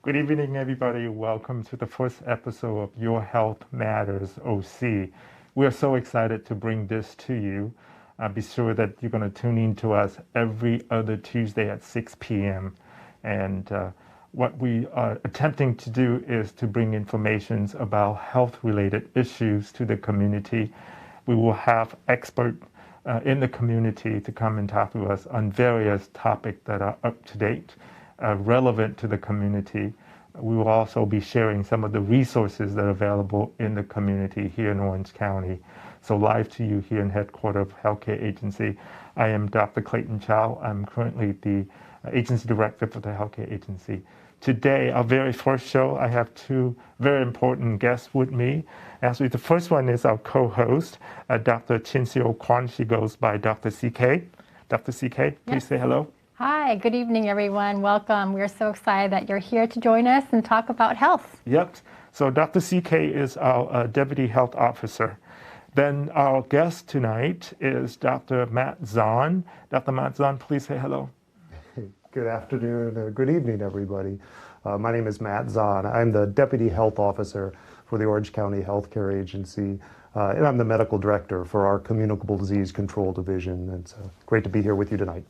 Good evening, everybody. Welcome to the first episode of Your Health Matters OC. We are so excited to bring this to you. Be sure that you're going to tune in to us every other Tuesday at 6 p.m. And what we are attempting to do is to bring information about health-related issues to the community. We will have experts in the community to come and talk to us on various topics that are up to date, relevant to the community. We will also be sharing some of the resources that are available in the community here in Orange County. So live to you here in headquarters of Healthcare Agency. I am Dr. Clayton Chow. I'm currently the agency director for the Healthcare Agency. Today, our very first show, I have two very important guests with me. Actually, the first one is our co-host, Dr. Chin-Seo Kwon. She goes by Dr. CK. Dr. CK, please say hello. Hi, good evening, everyone. Welcome. We're so excited that you're here to join us and talk about health. Yep. So Dr. CK is our Deputy Health Officer. Then our guest tonight is Dr. Matt Zahn. Dr. Matt Zahn, please say hello. Good afternoon, or good evening, everybody. My name is Matt Zahn. I'm the Deputy Health Officer for the Orange County Healthcare Agency, and I'm the Medical Director for our Communicable Disease Control Division. It's great to be here with you tonight.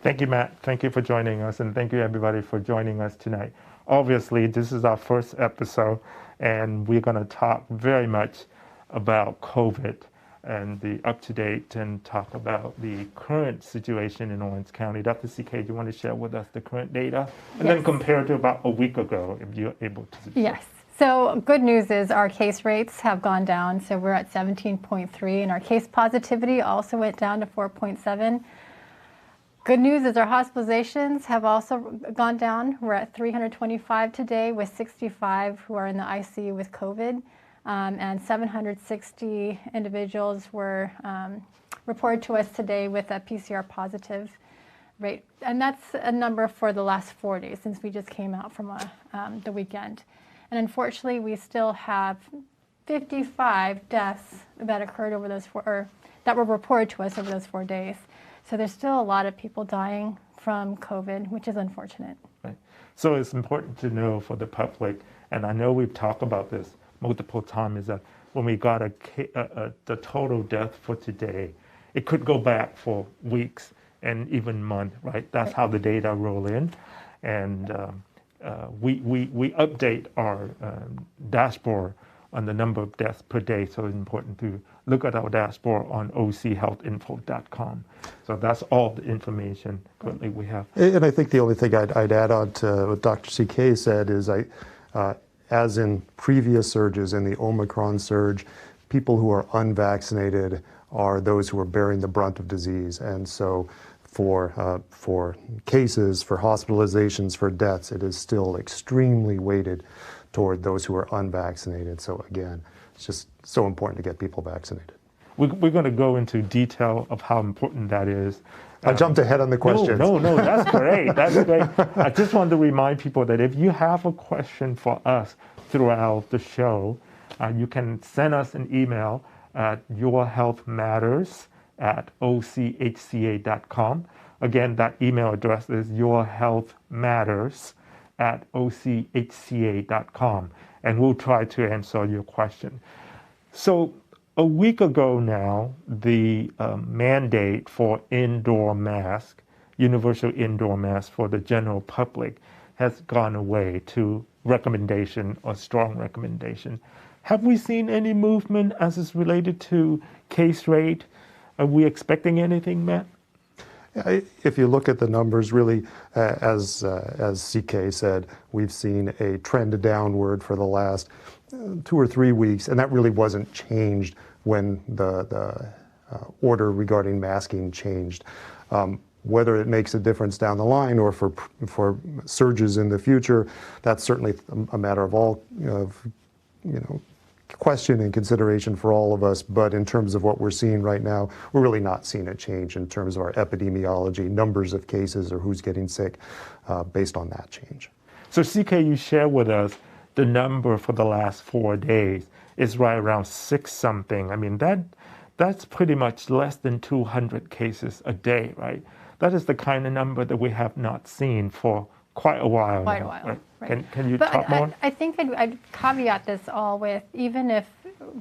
Thank you, Matt. Thank you for joining us, and thank you, everybody, for joining us tonight. Obviously, this is our first episode, and we're going to talk very much about COVID and the up-to-date and talk about the current situation in Orange County. Dr. CK, do you want to share with us the current data? And then compare to about a week ago, if you're able to. Yes. So good news is our case rates have gone down. So we're at 17.3, and our case positivity also went down to 4.7. Good news is our hospitalizations have also gone down. We're at 325 today with 65 who are in the ICU with COVID. And 760 individuals were reported to us today with a PCR positive rate. And that's a number for the last 4 days since we just came out from the weekend. And unfortunately, we still have 55 deaths that occurred over those that were reported to us over those 4 days. So there's still a lot of people dying from COVID, which is unfortunate. Right. So it's important to know for the public, and I know we've talked about this multiple times, is that when we got the total death for today, it could go back for weeks and even months, right? That's how the data roll in. And we update our dashboard on the number of deaths per day, so it's important to look at our dashboard on ochealthinfo.com. So that's all the information currently we have. And I think the only thing I'd add on to what Dr. CK said is as in previous surges, in the Omicron surge, people who are unvaccinated are those who are bearing the brunt of disease. And so for cases, for hospitalizations, for deaths, it is still extremely weighted toward those who are unvaccinated. So again, it's just so important to get people vaccinated. We're going to go into detail of how important that is. I jumped ahead on the questions. No, that's great. That's great. I just wanted to remind people that if you have a question for us throughout the show, you can send us an email at yourhealthmatters@ochca.com. Again, that email address is yourhealthmatters@ochca.com, and we'll try to answer your question. So a week ago now, the mandate for indoor mask, universal indoor mask for the general public, has gone away to recommendation or strong recommendation. Have we seen any movement as is related to case rate? Are we expecting anything, Matt? If you look at the numbers, really, as CK said, we've seen a trend downward for the last 2 or 3 weeks, and that really wasn't changed when the order regarding masking changed. Whether it makes a difference down the line or for surges in the future, that's certainly a matter of question and consideration for all of us. But in terms of what we're seeing right now, we're really not seeing a change in terms of our epidemiology, numbers of cases, or who's getting sick based on that change. So CK, you share with us the number for the last 4 days is right around 6 something. I mean, that's pretty much less than 200 cases a day, right? That is the kind of number that we have not seen for quite a while. Quite a while. Right? Right. Can you But talk more? I think I'd caveat this all with, even if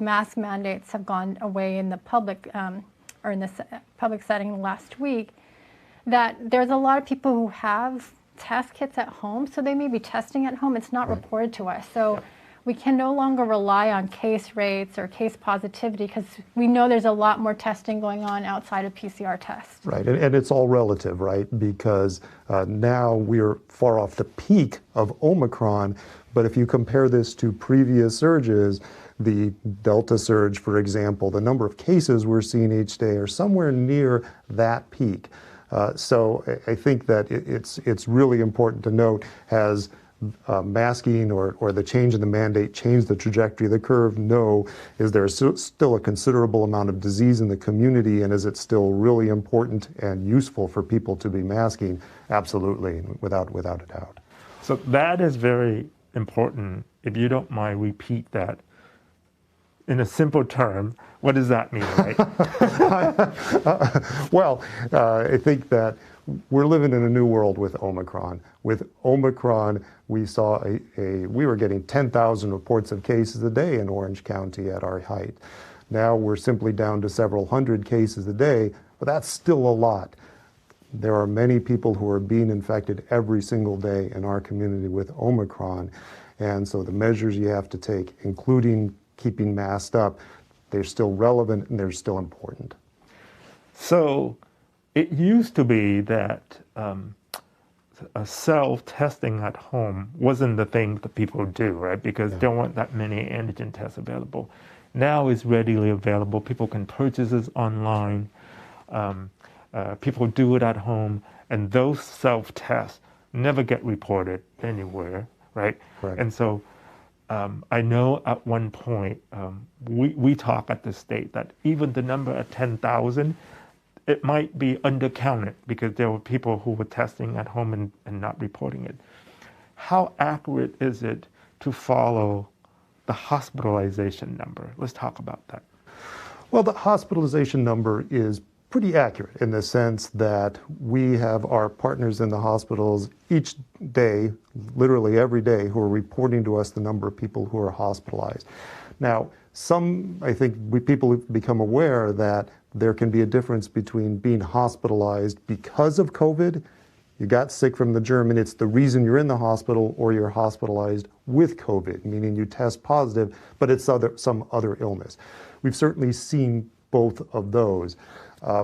mask mandates have gone away in the public or in the public setting last week, that there's a lot of people who have test kits at home, so they may be testing at home. It's not reported to us. So we can no longer rely on case rates or case positivity because we know there's a lot more testing going on outside of PCR tests. Right, and it's all relative, right? Because now we're far off the peak of Omicron, but if you compare this to previous surges, the Delta surge, for example, the number of cases we're seeing each day are somewhere near that peak. So I think that it's really important to note, has masking or the change in the mandate changed the trajectory of the curve? No. Is there still a considerable amount of disease in the community, and is it still really important and useful for people to be masking? Absolutely, without a doubt. So that is very important. If you don't mind, repeat that. In a simple term, what does that mean, right? Well, I think that we're living in a new world with Omicron. With Omicron, we saw we were getting 10,000 reports of cases a day in Orange County at our height. Now we're simply down to several hundred cases a day, but that's still a lot. There are many people who are being infected every single day in our community with Omicron. And so the measures you have to take, including keeping masked up, they're still relevant and they're still important. So it used to be that self-testing at home wasn't the thing that people do, right? Because there weren't that many antigen tests available. Now it's readily available. People can purchase it online. People do it at home, and those self-tests never get reported anywhere, right? Right. And so I know at one point we talk at the state that even the number of 10,000, it might be undercounted because there were people who were testing at home and not reporting it. How accurate is it to follow the hospitalization number? Let's talk about that. Well, the hospitalization number is pretty accurate in the sense that we have our partners in the hospitals each day, literally every day, who are reporting to us the number of people who are hospitalized. Now, I think people have become aware that there can be a difference between being hospitalized because of COVID, you got sick from the germ and it's the reason you're in the hospital, or you're hospitalized with COVID, meaning you test positive, but it's some other illness. We've certainly seen both of those.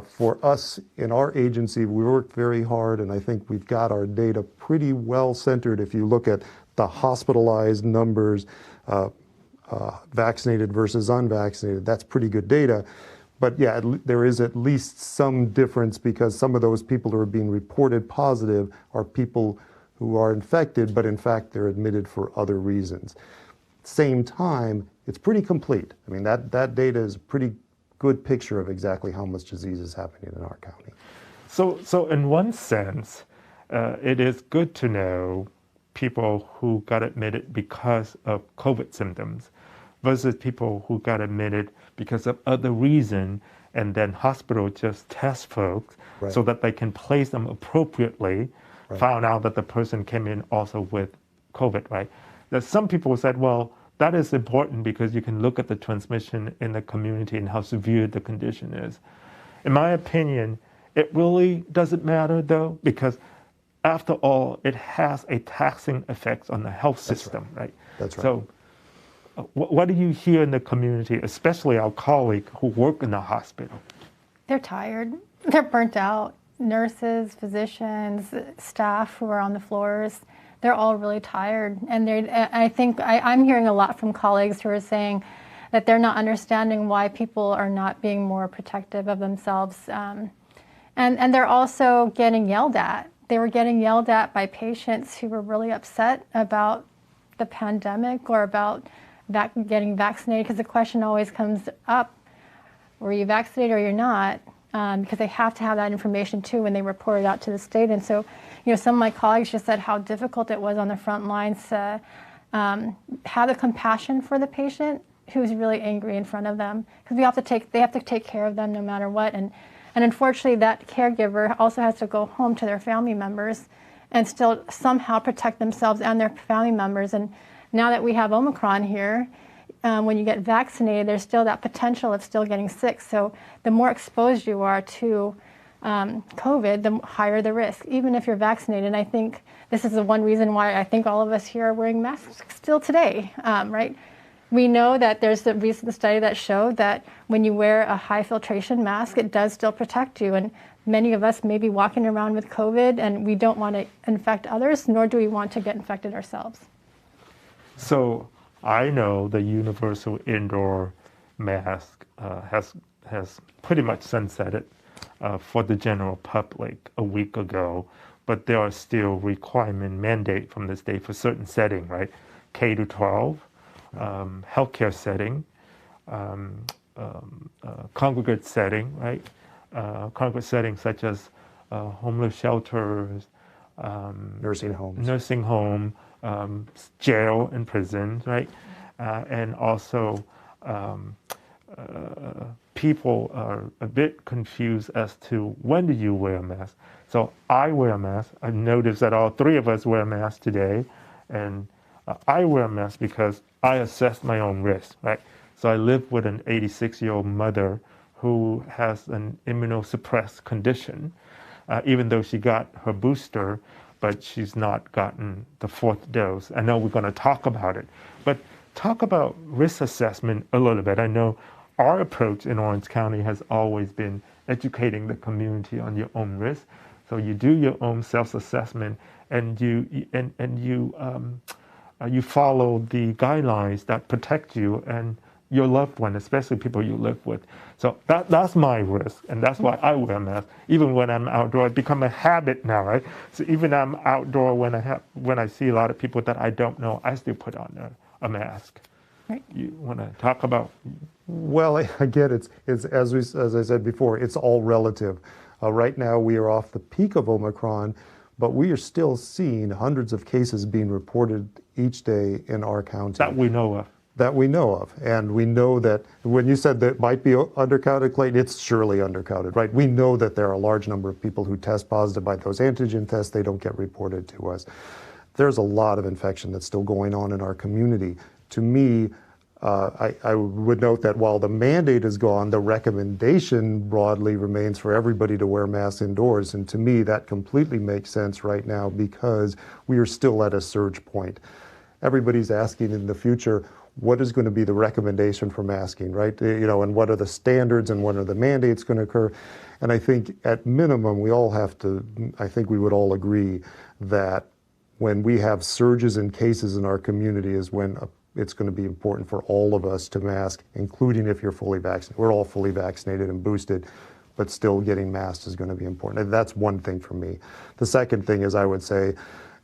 For us in our agency, we worked very hard, and I think we've got our data pretty well centered. If you look at the hospitalized numbers, vaccinated versus unvaccinated, that's pretty good data. But yeah, there is at least some difference because some of those people who are being reported positive are people who are infected, but in fact they're admitted for other reasons. Same time, it's pretty complete. I mean, that data is a pretty good picture of exactly how much disease is happening in our county. So in one sense, it is good to know people who got admitted because of COVID symptoms versus people who got admitted because of other reason, and then hospital just test folks so that they can place them appropriately, found out that the person came in also with COVID, right? That some people said, well, that is important because you can look at the transmission in the community and how severe the condition is. In my opinion, it really doesn't matter though, because after all, it has a taxing effect on the health system, right? That's right. So what do you hear in the community, especially our colleagues who work in the hospital? They're tired. They're burnt out. Nurses, physicians, staff who are on the floors, they're all really tired. And I think I'm hearing a lot from colleagues who are saying that they're not understanding why people are not being more protective of themselves. And they're also getting yelled at. They were getting yelled at by patients who were really upset about the pandemic or about getting vaccinated, because the question always comes up, were you vaccinated or you're not? Because they have to have that information too when they report it out to the state. And so, some of my colleagues just said how difficult it was on the front lines to have the compassion for the patient who's really angry in front of them, because they have to take care of them no matter what. And unfortunately, that caregiver also has to go home to their family members and still somehow protect themselves and their family members. And now that we have Omicron here, when you get vaccinated, there's still that potential of still getting sick. So the more exposed you are to COVID, the higher the risk, even if you're vaccinated. And I think this is the one reason why I think all of us here are wearing masks still today, right? We know that there's a recent study that showed that when you wear a high filtration mask, it does still protect you. And many of us may be walking around with COVID, and we don't want to infect others, nor do we want to get infected ourselves. So I know the universal indoor mask has pretty much sunsetted for the general public a week ago, but there are still requirement mandate from the state for certain setting, right? K to 12, healthcare setting, congregate setting, right? Congregate settings such as homeless shelters, Nursing homes. nursing home, jail and prisons, right? And also people are a bit confused as to when do you wear a mask. So I wear a mask. I've noticed that all three of us wear a mask today. And I wear a mask because I assess my own risk, right? So I live with an 86-year-old mother who has an immunosuppressed condition, even though she got her booster, but she's not gotten the fourth dose. I know we're going to talk about it, but talk about risk assessment a little bit. I know our approach in Orange County has always been educating the community on your own risk. So you do your own self-assessment, and you follow the guidelines that protect you and your loved one, especially people you live with. So that's my risk, and that's why I wear a mask. Even when I'm outdoor, it's become a habit now, right? So even I'm outdoor when I see a lot of people that I don't know, I still put on a mask. Right. You want to talk about? Well, I get it. It's as I said before, it's all relative. Right now, we are off the peak of Omicron, but we are still seeing hundreds of cases being reported each day in our county. That we know of. That we know of. And we know that when you said that might be undercounted, Clayton, it's surely undercounted, right? We know that there are a large number of people who test positive by those antigen tests. They don't get reported to us. There's a lot of infection that's still going on in our community. To me, I would note that while the mandate is gone, the recommendation broadly remains for everybody to wear masks indoors. And to me, that completely makes sense right now because we are still at a surge point. Everybody's asking in the future, what is going to be the recommendation for masking, right? You know, and what are the standards and what are the mandates going to occur? And I think at minimum, we all have to, I think we would all agree that when we have surges in cases in our community is when it's going to be important for all of us to mask, including if you're fully vaccinated. We're all fully vaccinated and boosted, but still getting masked is going to be important. And that's one thing for me. The second thing is I would say,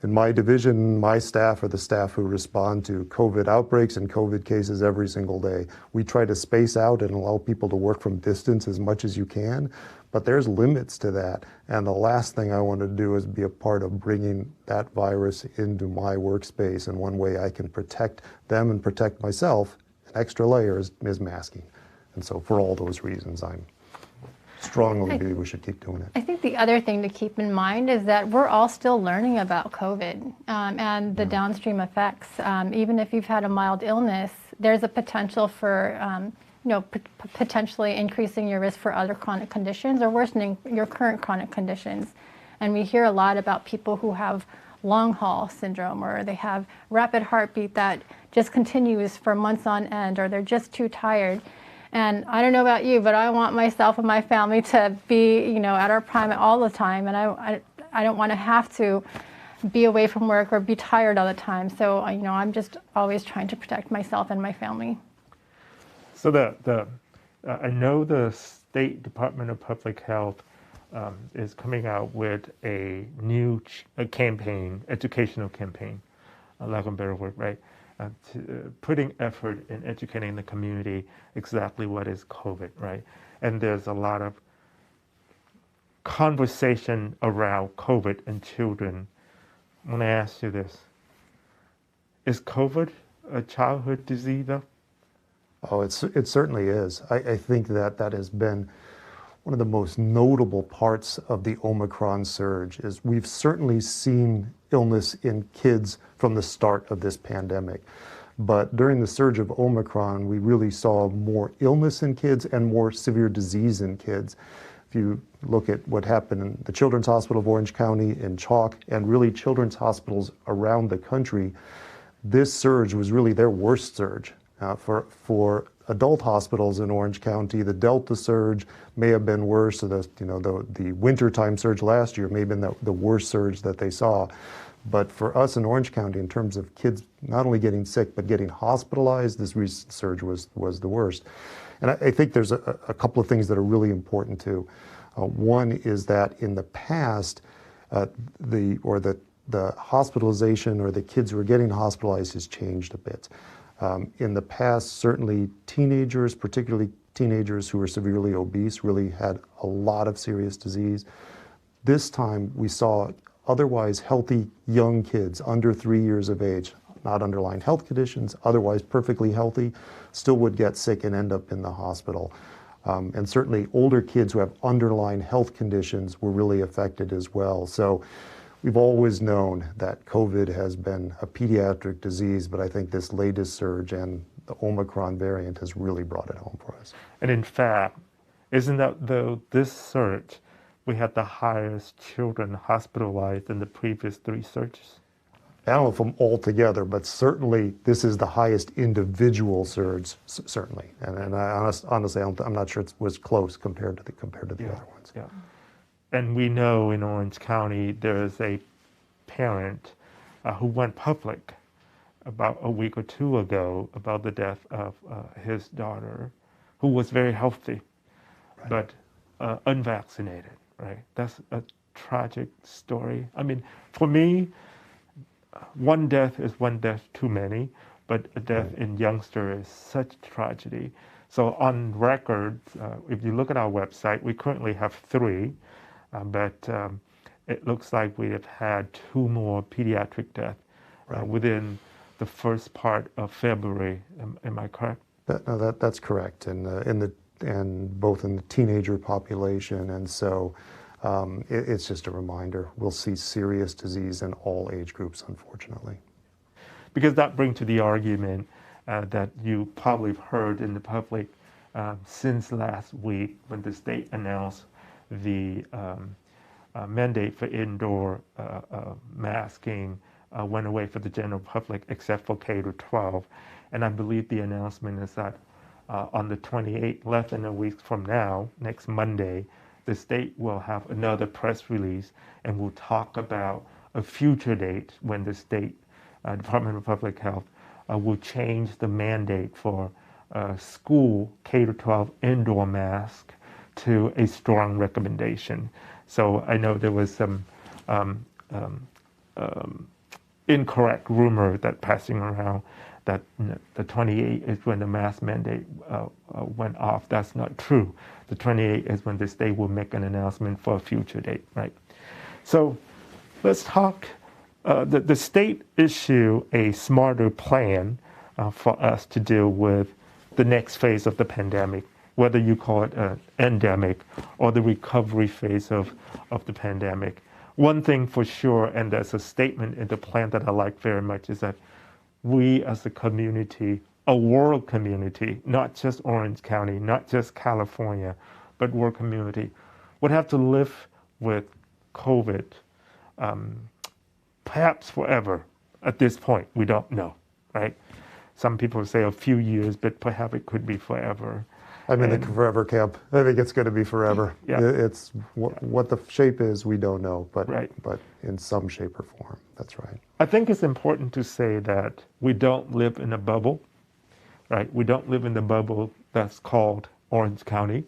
in my division, my staff are the staff who respond to COVID outbreaks and COVID cases every single day. We try to space out and allow people to work from distance as much as you can, but there's limits to that. And the last thing I want to do is be a part of bringing that virus into my workspace. And one way I can protect them and protect myself, an extra layer is masking. And so for all those reasons, I'm strongly believe we should keep doing it. I think the other thing to keep in mind is that we're all still learning about COVID and the downstream effects. Even if you've had a mild illness, there's a potential for potentially increasing your risk for other chronic conditions or worsening your current chronic conditions. And we hear a lot about people who have long haul syndrome, or they have rapid heartbeat that just continues for months on end, or they're just too tired. And I don't know about you, but I want myself and my family to be, at our prime all the time. And I don't want to have to be away from work or be tired all the time. So, I'm just always trying to protect myself and my family. So I know the State Department of Public Health is coming out with a new campaign, educational campaign, lack of a better word, right? Putting effort in educating the community exactly what is COVID, right? And there's a lot of conversation around COVID and children. I want to ask you this. Is COVID a childhood disease though? Oh, it certainly is. I think that has been one of the most notable parts of the Omicron surge is we've certainly seen illness in kids from the start of this pandemic. But during the surge of Omicron, we really saw more illness in kids and more severe disease in kids. If you look at what happened in the Children's Hospital of Orange County, in CHOC, and really children's hospitals around the country, this surge was really their worst surge. For adult hospitals in Orange County, the Delta surge may have been worse. So the wintertime surge last year may have been the worst surge that they saw. But for us in Orange County, in terms of kids not only getting sick, but getting hospitalized, this recent surge was the worst. And I think there's a couple of things that are really important too. One is that in the past, the hospitalization or the kids who are getting hospitalized has changed a bit. In the past, certainly teenagers, particularly teenagers who were severely obese, really had a lot of serious disease. This time we saw otherwise healthy young kids under 3 years of age, not underlying health conditions, otherwise perfectly healthy, still would get sick and end up in the hospital. And certainly older kids who have underlying health conditions were really affected as well. So we've always known that COVID has been a pediatric disease, but I think this latest surge and the Omicron variant has really brought it home for us. And in fact, isn't that this surge, we had the highest children hospitalized in the previous 3 surges? I don't know if them all together, but certainly this is the highest individual surge, certainly. And I honestly, I'm not sure it was close compared to the other ones. Yeah. And we know in Orange County there is a parent who went public about a week or 2 ago about the death of his daughter, who was very healthy, but unvaccinated, right? That's a tragic story. I mean, for me, one death is one death too many, but a death in youngster is such tragedy. So on record, if you look at our website, we currently have 3, but it looks like we have had 2 more pediatric deaths within the first part of February. Am I correct? That's correct, and both in the teenager population, and so it's just a reminder. We'll see serious disease in all age groups, unfortunately. Because that brings to the argument that you probably have heard in the public since last week when the state announced the mandate for indoor masking went away for the general public except for K-12. And I believe the announcement is that on the 28th, less than a week from now, next Monday, the state will have another press release and will talk about a future date when the state Department of Public Health will change the mandate for school K-12 indoor mask to a strong recommendation. So I know there was some incorrect rumor that passing around that the 28th is when the mask mandate went off. That's not true. The 28th is when the state will make an announcement for a future date, right? So let's talk. The state issue a smarter plan for us to deal with the next phase of the pandemic, whether you call it an endemic or the recovery phase of the pandemic. One thing for sure, and there's a statement in the plan that I like very much, is that we as a community, a world community, not just Orange County, not just California, but world community, would have to live with COVID perhaps forever. At this point, we don't know, right? Some people say a few years, but perhaps it could be forever. I'm in the forever camp. I think it's going to be forever. Yeah. It's what the shape is, we don't know, but Right. but in some shape or form, that's right. I think it's important to say that we don't live in a bubble, right? We don't live in the bubble that's called Orange County.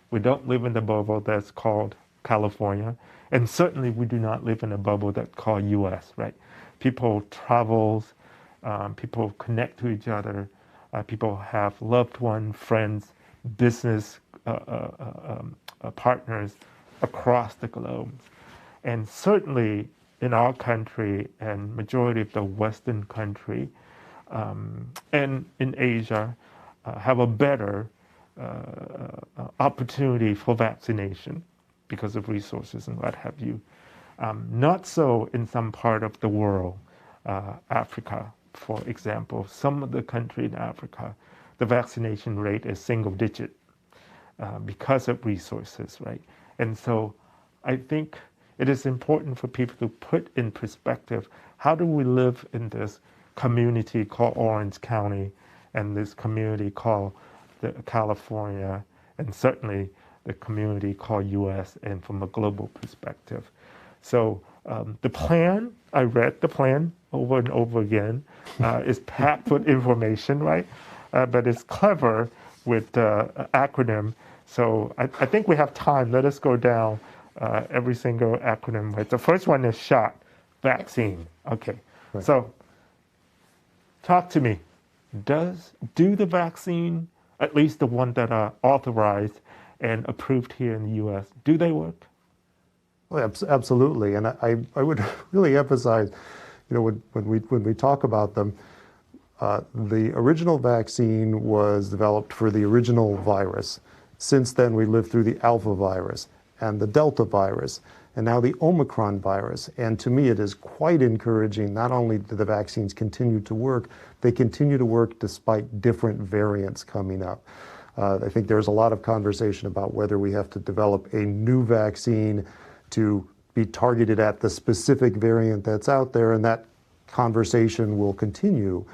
We don't live in the bubble that's called California. And certainly we do not live in a bubble that's called US, right? People travel, people connect to each other, people have loved ones, friends, business partners across the globe. And certainly in our country and majority of the Western country and in Asia have a better opportunity for vaccination because of resources and what have you. Not so in some part of the world, Africa, for example. Some of the country in Africa, the vaccination rate is single digit because of resources, right? And so I think it is important for people to put in perspective, how do we live in this community called Orange County and this community called California, and certainly the community called US, and from a global perspective. So the plan, I read the plan over and over again, is packed with information, right? But it's clever with acronym. So I think we have time. Let us go down every single acronym. Right? The first one is SHOT, vaccine. Okay. Right. So talk to me. Do the vaccine, at least the one that are authorized and approved here in the U.S., do they work? Well, absolutely, and I would really emphasize, when we talk about them, the original vaccine was developed for the original virus. Since then, we lived through the Alpha virus and the Delta virus, and now the Omicron virus. And to me, it is quite encouraging. Not only do the vaccines continue to work, they continue to work despite different variants coming up. I think there's a lot of conversation about whether we have to develop a new vaccine to be targeted at the specific variant that's out there, and that conversation will continue.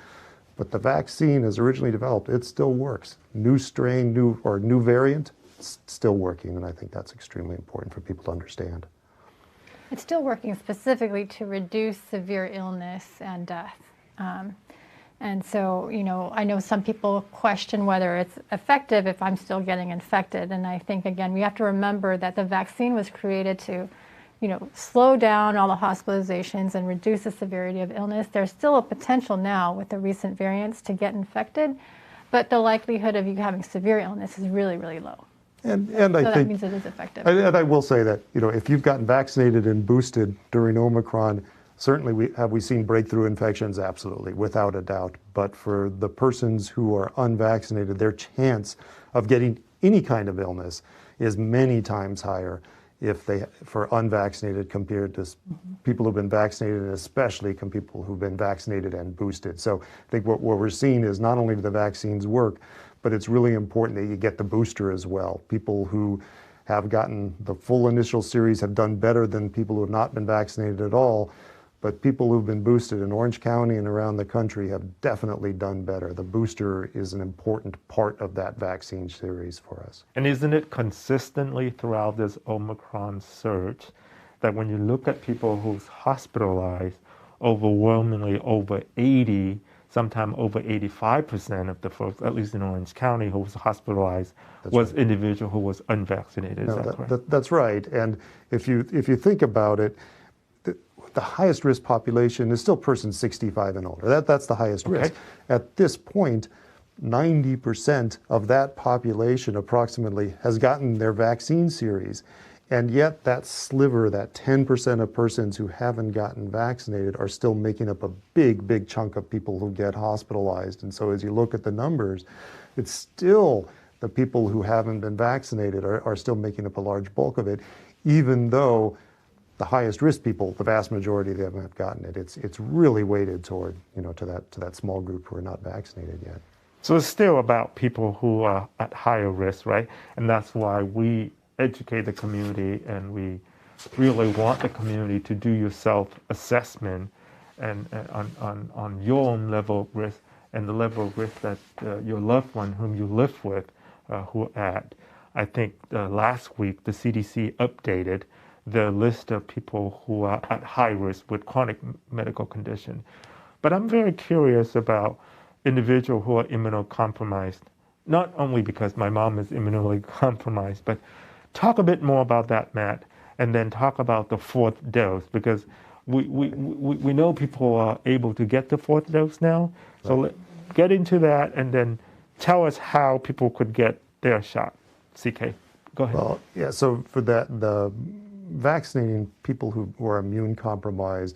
But the vaccine, as originally developed, it still works. New strain, new variant, it's still working, and I think that's extremely important for people to understand. It's still working specifically to reduce severe illness and death. And so, I know some people question whether it's effective if I'm still getting infected. And I think, again, we have to remember that the vaccine was created to, slow down all the hospitalizations and reduce the severity of illness. There's still a potential now with the recent variants to get infected, but the likelihood of you having severe illness is really, really low. And so I that think, means it is effective. And I will say that, if you've gotten vaccinated and boosted during Omicron, certainly we seen breakthrough infections? Absolutely, without a doubt. But for the persons who are unvaccinated, their chance of getting any kind of illness is many times higher for unvaccinated compared to people who've been vaccinated, and especially people who've been vaccinated and boosted. So I think what we're seeing is not only do the vaccines work, but it's really important that you get the booster as well. People who have gotten the full initial series have done better than people who have not been vaccinated at all. But people who've been boosted in Orange County and around the country have definitely done better. The booster is an important part of that vaccine series for us. And isn't it consistently throughout this Omicron surge that when you look at people who's hospitalized, overwhelmingly over 80, sometimes over 85% of the folks, at least in Orange County, who was hospitalized was right. Individual who was unvaccinated. No, is that correct? That's right. And if you think about it, the highest risk population is still persons 65 and older. That's the highest risk. At this point, 90% of that population approximately has gotten their vaccine series. And yet that sliver, that 10% of persons who haven't gotten vaccinated are still making up a big, big chunk of people who get hospitalized. And so as you look at the numbers, it's still the people who haven't been vaccinated are still making up a large bulk of it, even though the highest risk people, the vast majority of them have gotten it. It's really weighted toward, to that small group who are not vaccinated yet. So it's still about people who are at higher risk, right? And that's why we educate the community, and we really want the community to do your self-assessment and on your own level of risk and the level of risk that your loved one whom you live with who are at. I think last week the CDC updated the list of people who are at high risk with chronic medical condition. But I'm very curious about individuals who are immunocompromised, not only because my mom is immunocompromised, compromised, but talk a bit more about that, Matt, and then talk about the fourth dose, because we know people are able to get the fourth dose now. So get into that, and then tell us how people could get their shot. CK, go ahead. Well, yeah, so for that, the vaccinating people who are immune compromised,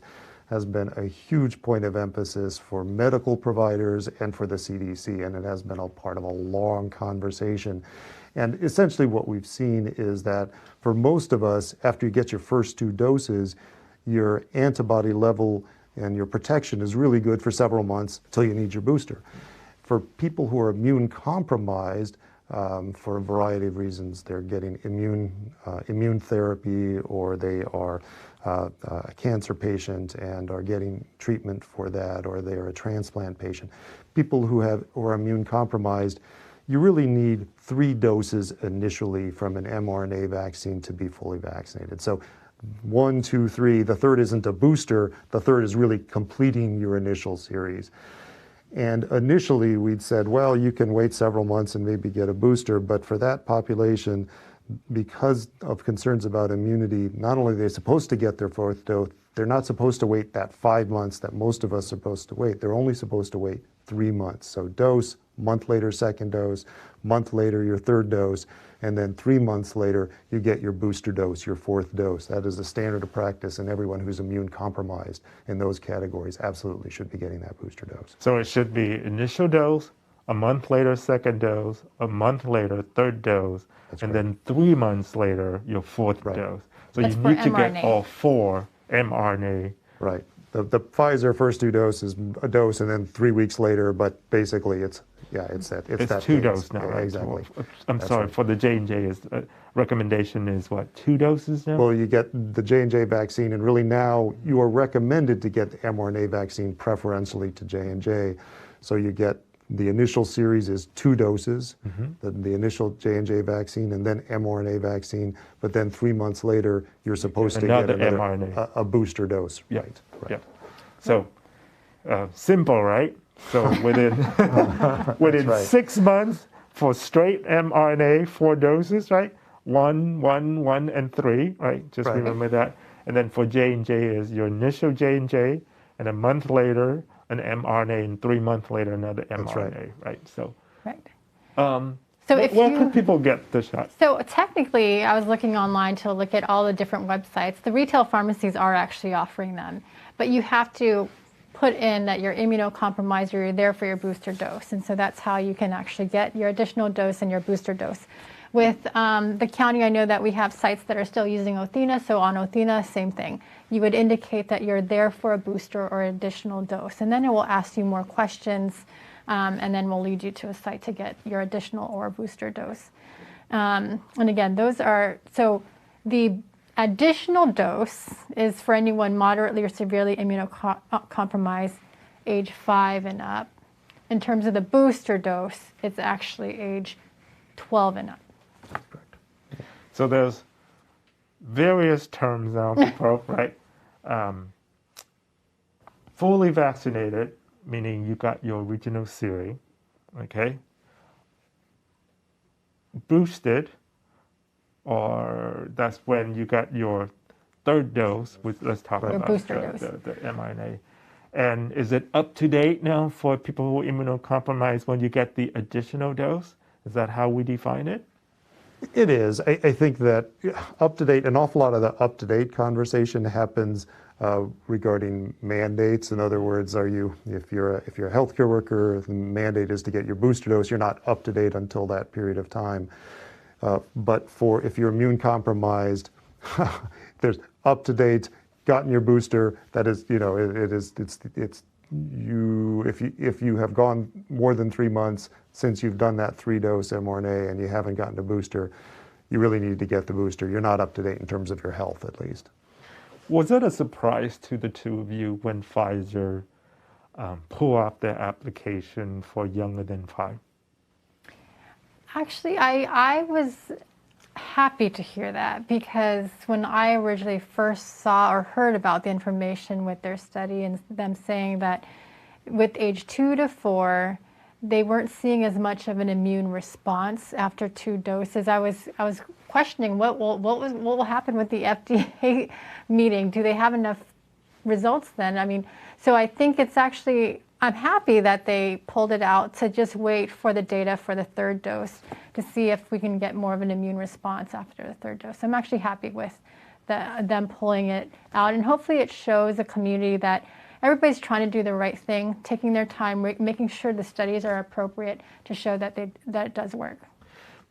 has been a huge point of emphasis for medical providers and for the CDC, and it has been a part of a long conversation. And essentially what we've seen is that for most of us, after you get your first 2 doses, your antibody level and your protection is really good for several months until you need your booster. For people who are immune compromised, for a variety of reasons, they're getting immune therapy, or they are a cancer patient and are getting treatment for that, or they are a transplant patient. People who are immune compromised, you really need 3 doses initially from an mRNA vaccine to be fully vaccinated. So 1, 2, 3, the third isn't a booster, the third is really completing your initial series. And initially we'd said, well, you can wait several months and maybe get a booster, but for that population, because of concerns about immunity, not only are they supposed to get their 4th dose, they're not supposed to wait that 5 months that most of us are supposed to wait. They're only supposed to wait 3 months. So dose, month later, second dose, month later, your 3rd dose, and then 3 months later, you get your booster dose, your 4th dose. That is the standard of practice, and everyone who's immune compromised in those categories absolutely should be getting that booster dose. So it should be initial dose, a month later, second dose, a month later, 3rd dose, and then 3 months later, your 4th dose. So That's you for need to mRNA. get all 4 mRNA. Right. The Pfizer first 2 doses, a dose, and then 3 weeks later, but basically it's that 2 case. dose now, Yeah, right? exactly. I'm That's sorry, right. for the J&J, recommendation is what, 2 doses now? Well, you get the J&J vaccine, and really now you are recommended to get the mRNA vaccine preferentially to J&J. So you get the initial series is 2 doses, the initial J&J vaccine, and then mRNA vaccine. But then 3 months later, you're supposed to get Another mRNA. a booster dose. Yeah, Right. yeah. So simple, right? So within right. 6 months for straight mRNA, 4 doses, right? 1, 1, 1, and 3, right? Just Right. remember that. And then for J&J is your initial J&J, and a month later an mRNA, and 3 months later another mRNA, right? So, Right. um, So if where you- could people get the shot? So technically, I was looking online to look at all the different websites. The retail pharmacies are actually offering them, but you have to put in that you're immunocompromised or you're there for your booster dose. And so that's how you can actually get your additional dose and your booster dose. With the county, I know that we have sites that are still using Othina. So on Othina, same thing. You would indicate that you're there for a booster or additional dose. And then it will ask you more questions, and then we'll lead you to a site to get your additional or booster dose. And again, those are, so the additional dose is for anyone moderately or severely immunocompromised, age 5 and up. In terms of the booster dose, it's actually age 12 and up. So there's various terms now, people, right? Fully vaccinated, meaning you got your original series, okay? Boosted, or that's when you got your 3rd dose, which let's talk Your about booster dose. the mRNA. And is it up to date now for people who are immunocompromised when you get the additional dose? Is that how we define it? It is. I think that up to date, an awful lot of the up to date conversation happens regarding mandates. In other words, if you're a healthcare worker, the mandate is to get your booster dose. You're not up to date until that period of time. But if you're immune compromised, there's up to date, gotten your booster. That is, if you have gone more than 3 months since you've done that 3-dose mRNA and you haven't gotten a booster, you really need to get the booster. You're not up to date in terms of your health, at least. Was it a surprise to the two of you when Pfizer pulled out their application for younger than 5? Actually, I was happy to hear that, because when I originally first saw or heard about the information with their study and them saying that with age 2 to 4, they weren't seeing as much of an immune response after 2 doses, I was questioning what will happen with the FDA meeting. Do they have enough results then? I mean, so I think it's actually, I'm happy that they pulled it out to just wait for the data for the 3rd dose to see if we can get more of an immune response after the 3rd dose. I'm actually happy with them pulling it out. And hopefully it shows the community that everybody's trying to do the right thing, taking their time, making sure the studies are appropriate to show that it does work.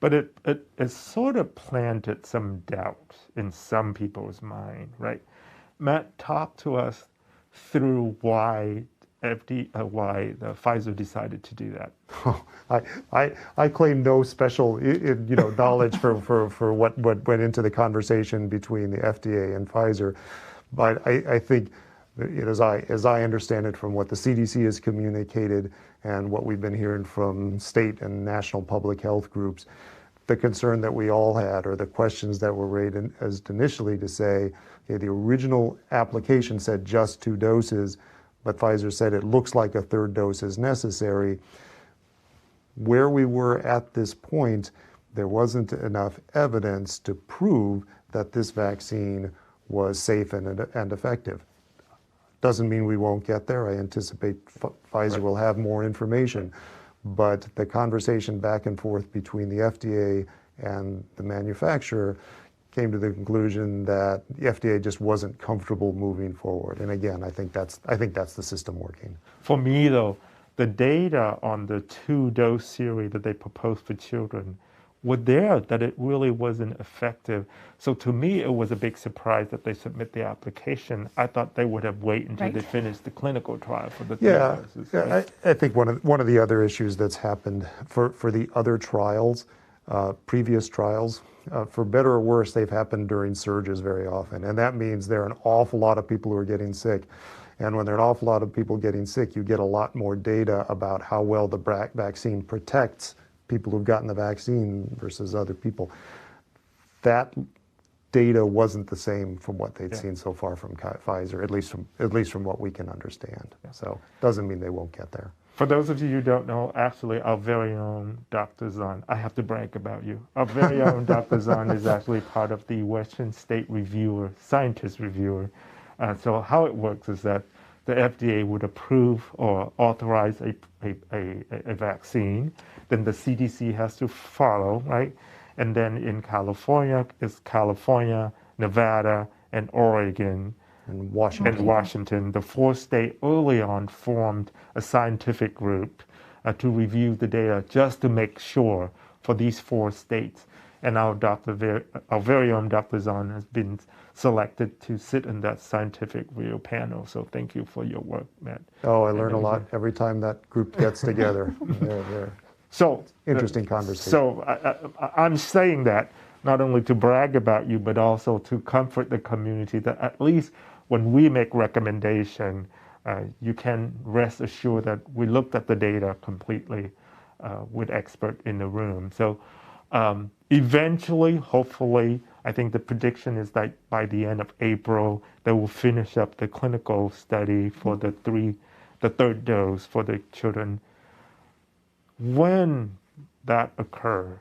But it sort of planted some doubt in some people's mind, right? Matt, talk to us through why why the Pfizer decided to do that. I claim no special knowledge for what went into the conversation between the FDA and Pfizer, but I think, as I understand it from what the CDC has communicated and what we've been hearing from state and national public health groups, the concern that we all had, or the questions that were raised initially, to say, okay, the original application said just 2 doses, but Pfizer said it looks like a 3rd dose is necessary. Where we were at this point, there wasn't enough evidence to prove that this vaccine was safe and effective. Doesn't mean we won't get there. I anticipate Pfizer will have more information. But the conversation back and forth between the FDA and the manufacturer came to the conclusion that the FDA just wasn't comfortable moving forward. And again, I think that's the system working. For me, though, the data on the 2-dose series that they proposed for children were there, that it really wasn't effective. So to me, it was a big surprise that they submit the application. I thought they would have waited until they finished the clinical trial for the 3 doses. Yeah, I think one of the other issues that's happened for the other trials, previous trials, for better or worse, they've happened during surges very often. And that means there are an awful lot of people who are getting sick. And when there are an awful lot of people getting sick, you get a lot more data about how well the vaccine protects people who've gotten the vaccine versus other people. That data wasn't the same from what they'd seen so far from Pfizer, at least from what we can understand. So doesn't mean they won't get there. For those of you who don't know, actually, our very own Dr. Zahn, I have to brag about you. Our very own Dr. Zahn is actually part of the Western State Reviewer, Scientist Reviewer. So how it works is that the FDA would approve or authorize a vaccine, then the CDC has to follow, right? And then in California, it's California, Nevada, and Oregon. And Washington. The 4 states early on formed a scientific group to review the data just to make sure for these 4 states. And our very own Dr. Zahn has been selected to sit in that scientific review panel. So thank you for your work, Matt. Oh, I learn a lot every time that group gets together. So interesting conversation. So I'm saying that not only to brag about you, but also to comfort the community that at least when we make recommendation, you can rest assured that we looked at the data completely with expert in the room. So eventually, hopefully, I think the prediction is that by the end of April, they will finish up the clinical study for the 3rd dose for the children. When that occurs,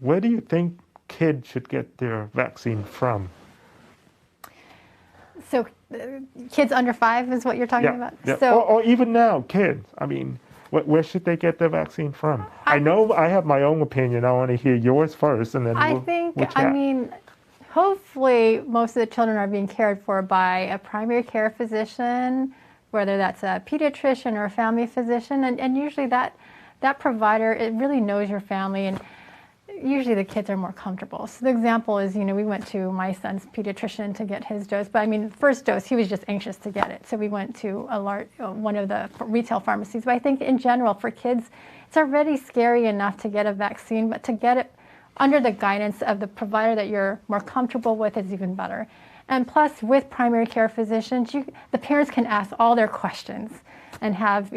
where do you think kids should get their vaccine from? So kids under 5 is what you're talking about? Yeah. So, or even now, kids. I mean, where should they get their vaccine from? I know I have my own opinion. I want to hear yours first, and then we'll chat. Hopefully most of the children are being cared for by a primary care physician, whether that's a pediatrician or a family physician, and usually that provider, it really knows your family, and usually the kids are more comfortable. So the example is, we went to my son's pediatrician to get his dose, but first dose, he was just anxious to get it. So we went to one of the retail pharmacies. But I think in general for kids, it's already scary enough to get a vaccine, but to get it under the guidance of the provider that you're more comfortable with is even better. And plus with primary care physicians, the parents can ask all their questions and have,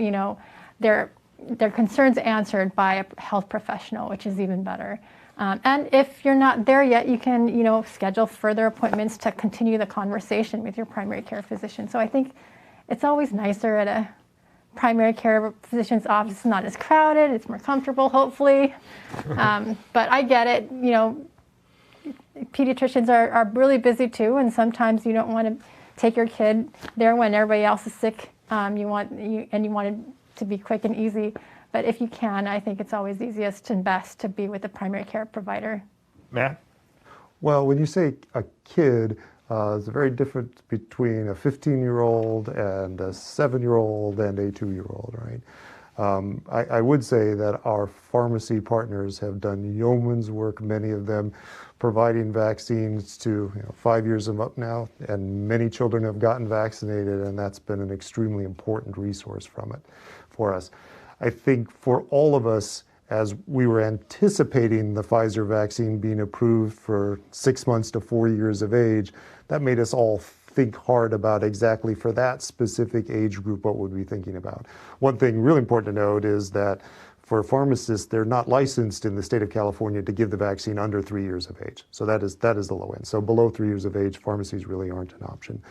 their concerns answered by a health professional, which is even better. And if you're not there yet, you can, schedule further appointments to continue the conversation with your primary care physician. So I think it's always nicer at a primary care physician's office. It's not as crowded, it's more comfortable, hopefully. But I get it, pediatricians are really busy too, and sometimes you don't want to take your kid there when everybody else is sick. You want it to be quick and easy, but if you can, I think it's always easiest and best to be with a primary care provider. Matt? Well, when you say a kid, there's a very difference between a 15-year-old and a 7-year-old and a 2-year-old, right? I would say that our pharmacy partners have done yeoman's work, many of them providing vaccines to 5 years and up now, and many children have gotten vaccinated, and that's been an extremely important resource for us. I think for all of us, as we were anticipating the Pfizer vaccine being approved for 6 months to 4 years of age, that made us all think hard about exactly for that specific age group what would we be thinking about. One thing really important to note is that for pharmacists, they're not licensed in the state of California to give the vaccine under 3 years of age. So that is the low end. So below 3 years of age, pharmacies really aren't an option.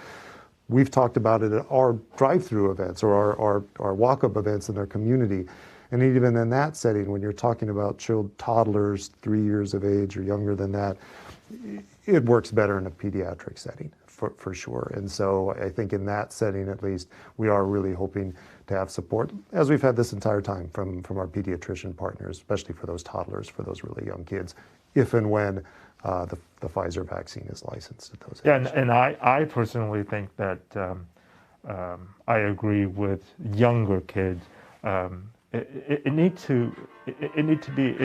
We've talked about it at our drive-through events or our walk-up events in our community. And even in that setting, when you're talking about toddlers 3 years of age or younger than that, it works better in a pediatric setting for sure. And so I think in that setting, at least, we are really hoping to have support, as we've had this entire time from our pediatrician partners, especially for those toddlers, for those really young kids, if and when the Pfizer vaccine is licensed at those ages. And I personally think that I agree with younger kids. It need to be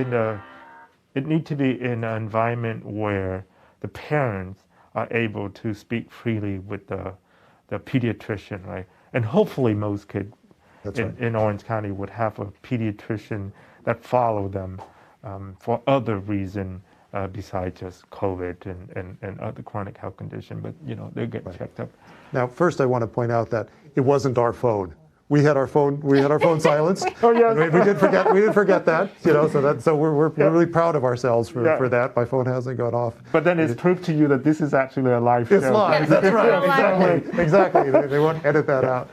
in an environment where the parents are able to speak freely with the pediatrician, right? And hopefully most kids in Orange County would have a pediatrician that follow them for other reason besides just COVID and other chronic health condition. But they get checked up. Now, first I want to point out that it wasn't our phone. We had our phone silenced. Oh yes. We didn't forget that. So we're really proud of ourselves for that. My phone hasn't gone off. But then it's proof to you that this is actually a live show. It's live. That's right. Exactly. They won't edit that out.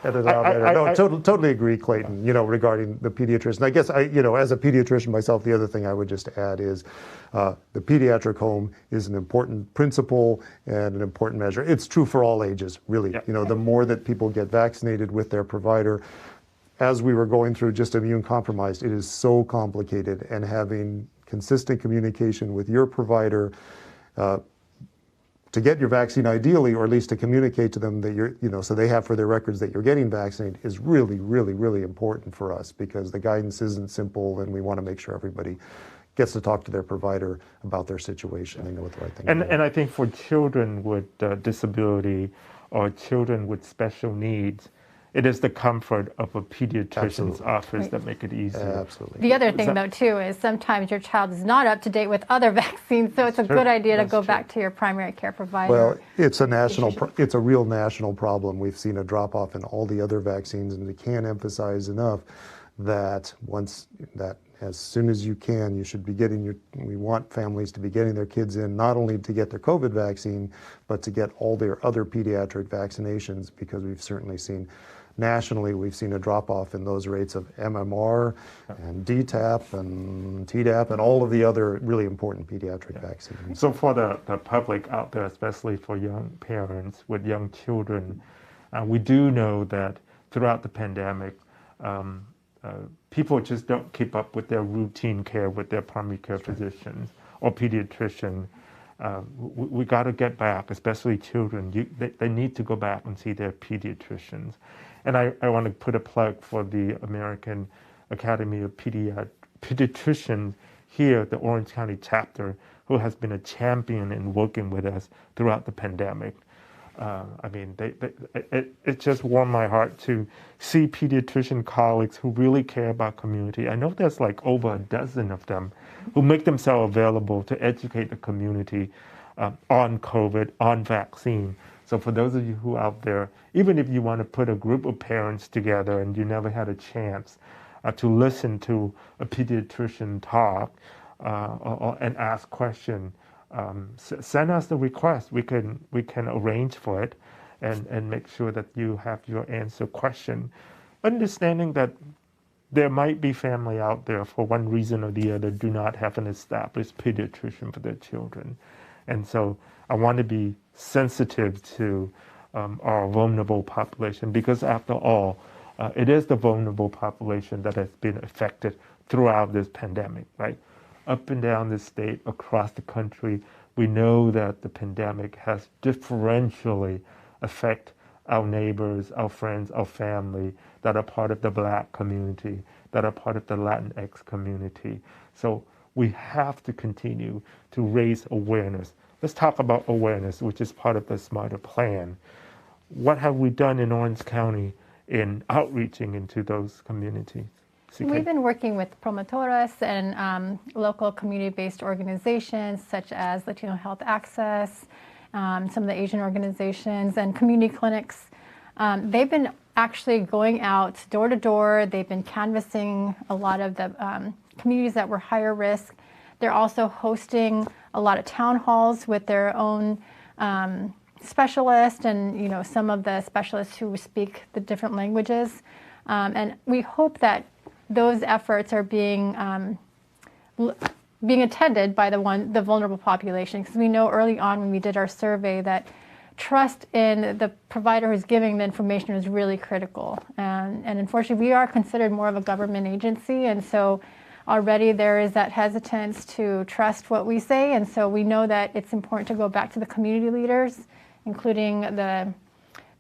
Totally agree, Clayton. Regarding the pediatrician. I guess as a pediatrician myself, the other thing I would just add is the pediatric home is an important principle and an important measure. It's true for all ages, really. Yeah. The more that people get vaccinated with their provider, as we were going through just immune compromised, it is so complicated, and having consistent communication with your provider to get your vaccine ideally, or at least to communicate to them that so they have for their records that you're getting vaccinated, is really, really, really important for us, because the guidance isn't simple, and we want to make sure everybody gets to talk to their provider about their situation. They know what the right thing is. And I think for children with disability or children with special needs, it is the comfort of a pediatrician's office that make it easier. Absolutely. The other thing, though, too, is sometimes your child is not up to date with other vaccines, so it's a good idea to go back to your primary care provider. Well, it's a real national problem. We've seen a drop-off in all the other vaccines, and we can't emphasize enough that as soon as you can, you should be we want families to be getting their kids in, not only to get their COVID vaccine, but to get all their other pediatric vaccinations, because we've certainly seen nationally, we've seen a drop-off in those rates of MMR and DTaP and Tdap and all of the other really important pediatric vaccines. So for the public out there, especially for young parents with young children, we do know that throughout the pandemic, people just don't keep up with their routine care with their primary care physicians or pediatrician. We got to get back, especially children. They need to go back and see their pediatricians. And I want to put a plug for the American Academy of Pediatricians here, the Orange County chapter, who has been a champion in working with us throughout the pandemic. It just warmed my heart to see pediatrician colleagues who really care about community. I know there's like over a dozen of them who make themselves available to educate the community on COVID, on vaccine. So for those of you who are out there, even if you want to put a group of parents together and you never had a chance to listen to a pediatrician talk and ask questions, send us the request. We can arrange for it and make sure that you have your answer question. Understanding that there might be family out there for one reason or the other do not have an established pediatrician for their children. And so I want to be sensitive to our vulnerable population, because after all, it is the vulnerable population that has been affected throughout this pandemic, right? Up and down the state, across the country, We know that the pandemic has differentially affected our neighbors, our friends, our family that are part of the Black community, that are part of the Latinx community. So we have to continue to raise awareness. Let's talk about awareness, which is part of the Smarter Plan. What have we done in Orange County in outreaching into those communities? CK? We've been working with promotoras and local community-based organizations such as Latino Health Access, some of the Asian organizations, and community clinics. They've been actually going out door to door. They've been canvassing a lot of the communities that were higher risk. They're also hosting a lot of town halls with their own specialists and some of the specialists who speak the different languages. And we hope that those efforts are being attended by the vulnerable population, because we know early on when we did our survey that trust in the provider who's giving the information is really critical. And unfortunately, we are considered more of a government agency, and so already there is that hesitance to trust what we say, and so we know that it's important to go back to the community leaders, including the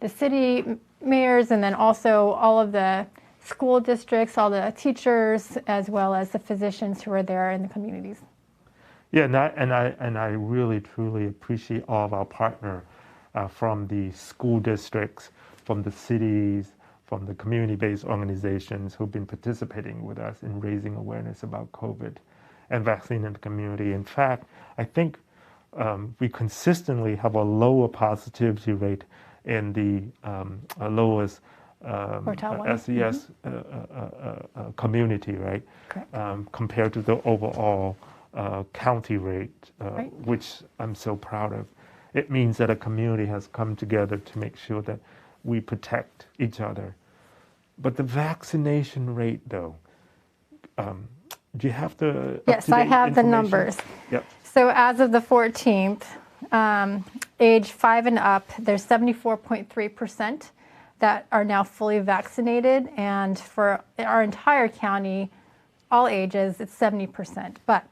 city mayors, and then also all of the school districts, all the teachers, as well as the physicians who are there in the communities. Yeah, and I really truly appreciate all of our partners from the school districts, from the cities, from the community-based organizations who've been participating with us in raising awareness about COVID and vaccine in the community. In fact, I think we consistently have a lower positivity rate in the lowest SES community, right? Correct. Compared to the overall county rate, Right. which I'm so proud of. It means that a community has come together to make sure that we protect each other. But the vaccination rate, though, do you have the Yes, I have the information? numbers. Yep. So as of the 14th, age 5 and up, there's 74.3% that are now fully vaccinated. And for our entire county, all ages, it's 70%. But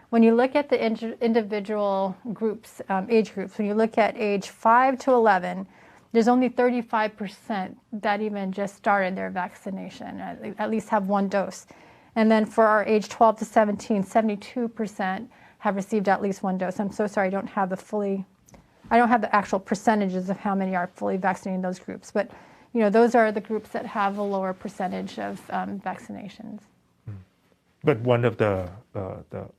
when you look at the individual groups, age groups, when you look at age 5 to 11, there's only 35% that even just started their vaccination, at least have one dose. And then for our age 12 to 17, 72% have received at least one dose. I'm so sorry, I don't have the actual percentages of how many are fully vaccinated in those groups. But those are the groups that have a lower percentage of vaccinations. But one of the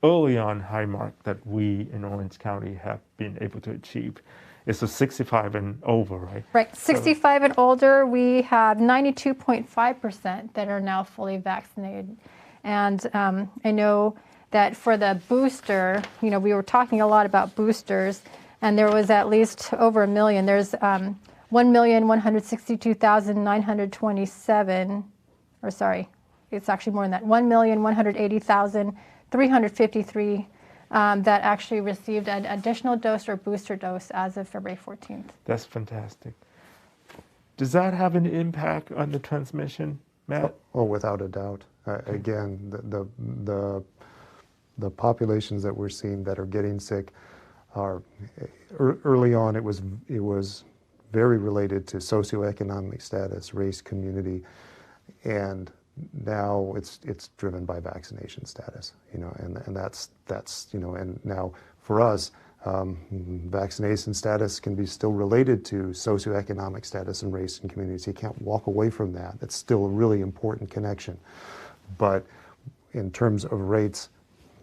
early on high mark that we in Orange County have been able to achieve is the 65 and over, right? Right. 65 and older, we have 92.5% that are now fully vaccinated. And I know that for the booster, we were talking a lot about boosters, and there was at least over 1 million. There's 1,162,927, or sorry, it's actually more than that, 1,180,353 that actually received an additional dose or booster dose as of February 14th. That's fantastic. Does that have an impact on the transmission, Matt? Oh, without a doubt. Again, the populations that we're seeing that are getting sick are early on. It was very related to socioeconomic status, race, community, and now it's driven by vaccination status. And that's and now for us, vaccination status can be still related to socioeconomic status and race and community. So you can't walk away from that. It's still a really important connection. But in terms of rates,